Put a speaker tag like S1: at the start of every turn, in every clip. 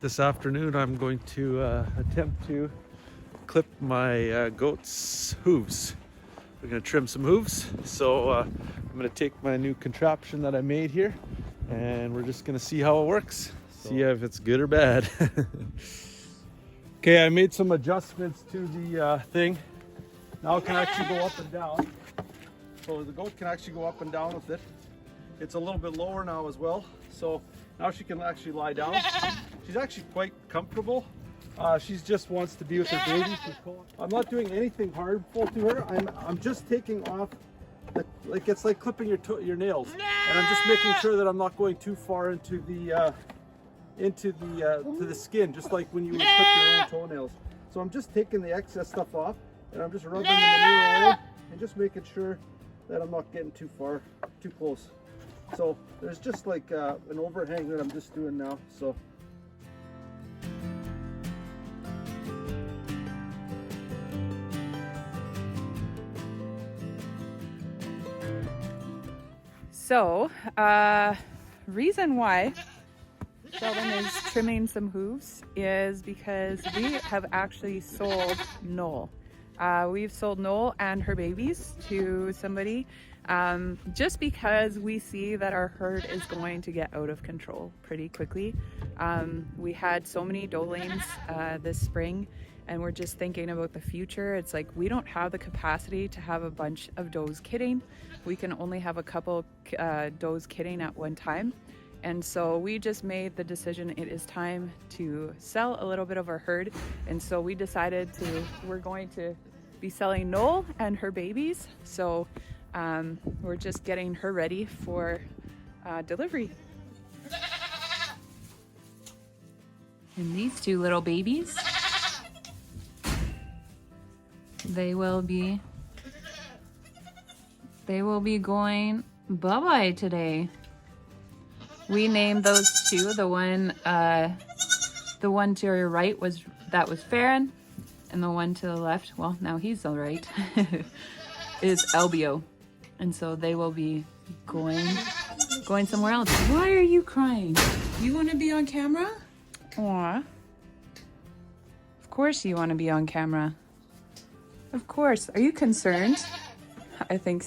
S1: This afternoon I'm going to attempt to clip my goats' hooves. We're going to trim some hooves, so I'm going to take my new contraption that I made here and we're just going to see how it works, see if it's good or bad. Okay, I made some adjustments to the thing. Now it can actually go up and down, so the goat can actually go up and down with it. It's a little bit lower now as well, so now she can actually lie down. She's actually quite comfortable. She just wants to be with her baby. I'm not doing anything harmful to her. I'm just taking off, it's like clipping your nails, and I'm just making sure that I'm not going too far into the to the skin, just like when you would clip your own toenails. So I'm just taking the excess stuff off, and I'm just rubbing the manure away, and just making sure that I'm not getting too close. So there's just like an overhang that I'm just doing now. So.
S2: So, reason why Sheldon is trimming some hooves is because we have actually sold Noel. We've sold Noel and her babies to somebody just because we see that our herd is going to get out of control pretty quickly. We had so many doelings this spring, and we're just thinking about the future. It's like we don't have the capacity to have a bunch of does kidding. We can only have a couple does kidding at one time. And so we just made the decision it is time to sell a little bit of our herd. And so we decided we're going to be selling Noel and her babies. So we're just getting her ready for delivery. And these two little babies, they will be going bye-bye today. We named those two. The one to your right was Farron, and the one to the left, well, now he's all right, is Albio. And so they will be going somewhere else. Why are you crying? You want to be on camera? Aw. Of course you want to be on camera. Of course. Are you concerned? I think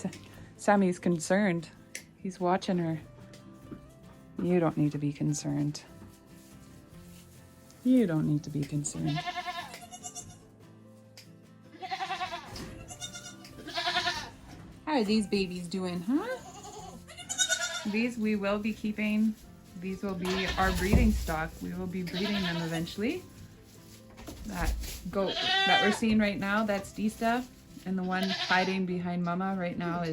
S2: Sammy's concerned. He's watching her. You don't need to be concerned. You don't need to be concerned. How are these babies doing, huh? These we will be keeping. These will be our breeding stock. We will be breeding them eventually. That goat that we're seeing right now, that's Dista. And the one hiding behind Mama right now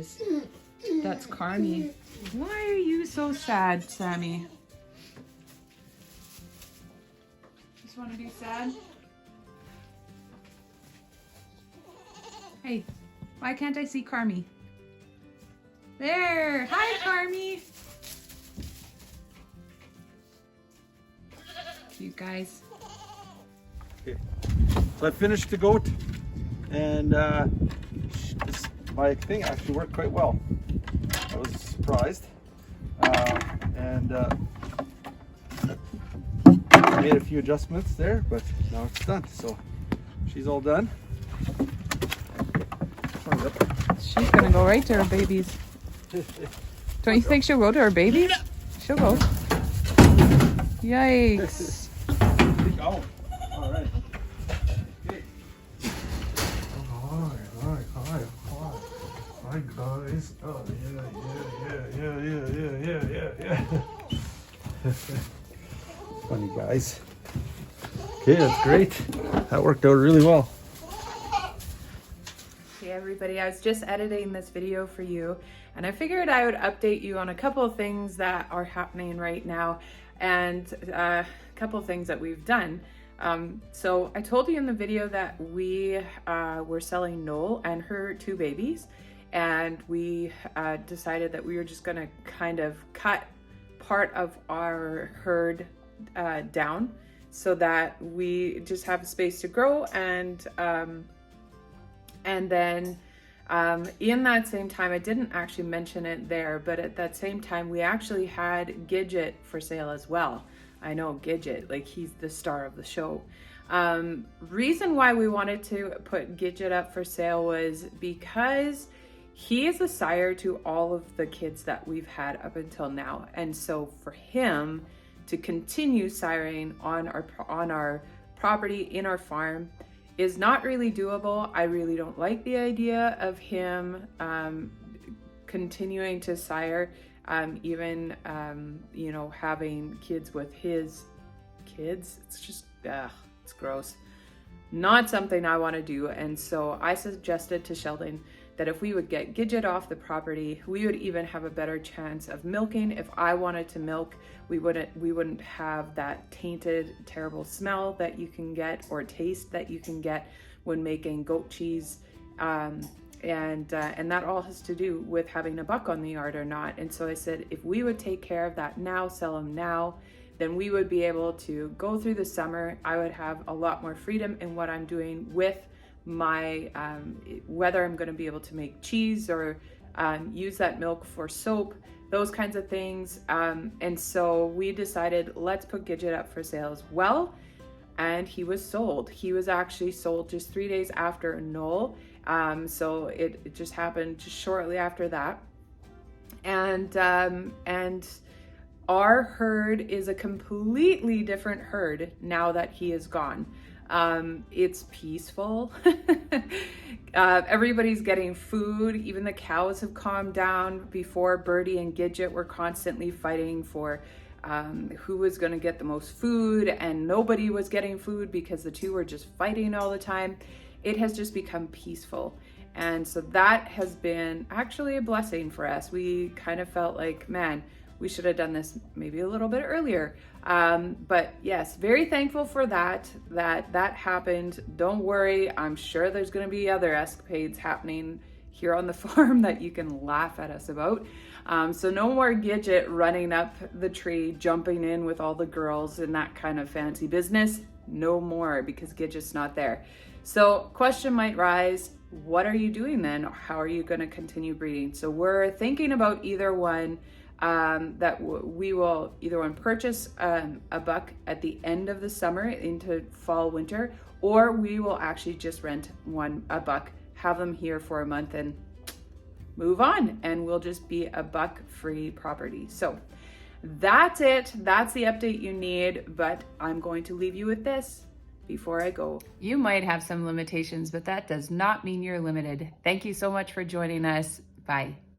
S2: that's Carmi. Why are you so sad, Sammy? Just want to be sad? Hey, why can't I see Carmi? There! Hi, Carmi! You guys.
S1: Okay, so I finished the goat, and my thing actually worked quite well. I was surprised, and I made a few adjustments there, but now it's done. So she's all done.
S2: She's gonna go right to her babies. Don't you think she'll go to her babies? She'll go. Yikes.
S1: Oh, all right. Okay. Hi guys. Oh yeah. Funny guys. Okay, that's great. That worked out really well.
S2: Hey everybody, I was just editing this video for you, and I figured I would update you on a couple of things that are happening right now, and a couple of things that we've done. So I told you in the video that we were selling Noel and her two babies, and we decided that we were just gonna kind of cut part of our herd down so that we just have space to grow, and then in that same time, I didn't actually mention it there, but at that same time we actually had Gidget for sale as well. I know, Gidget, like he's the star of the show. Reason why we wanted to put Gidget up for sale was because he is the sire to all of the kids that we've had up until now. And so for him to continue siring on our property, in our farm, is not really doable. I really don't like the idea of him continuing to sire, even you know, having kids with his kids. It's just it's gross. Not something I want to do. And so I suggested to Sheldon that if we would get Gidget off the property, we would even have a better chance of milking. If I wanted to milk, we wouldn't have that tainted, terrible smell that you can get, or taste that you can get when making goat cheese. And that all has to do with having a buck on the yard or not. And so I said, if we would take care of that now, sell them now, then we would be able to go through the summer. I would have a lot more freedom in what I'm doing with my, whether I'm going to be able to make cheese or use that milk for soap, those kinds of things. And so we decided, let's put Gidget up for sale as well. And he was sold. He was actually sold just 3 days after Noel. So it just happened just shortly after that. And our herd is a completely different herd now that he is gone. It's peaceful. Everybody's getting food. Even the cows have calmed down. Before, Birdie and Gidget were constantly fighting for who was going to get the most food, and nobody was getting food because the two were just fighting all the time. It has just become peaceful. And so that has been actually a blessing for us. We kind of felt like, man, we should have done this maybe a little bit earlier. But yes, very thankful for that happened. Don't worry, I'm sure there's going to be other escapades happening here on the farm that you can laugh at us about. So no more Gidget running up the tree, jumping in with all the girls and that kind of fancy business. No more, because Gidget's not there. So question might rise, what are you doing then? How are you going to continue breeding? So we're thinking about either one. We will either one purchase a buck at the end of the summer into fall, winter, or we will actually just rent a buck, have them here for a month and move on, and we'll just be a buck free property. So that's it. That's the update you need, but I'm going to leave you with this before I go. You might have some limitations, but that does not mean you're limited. Thank you so much for joining us. Bye.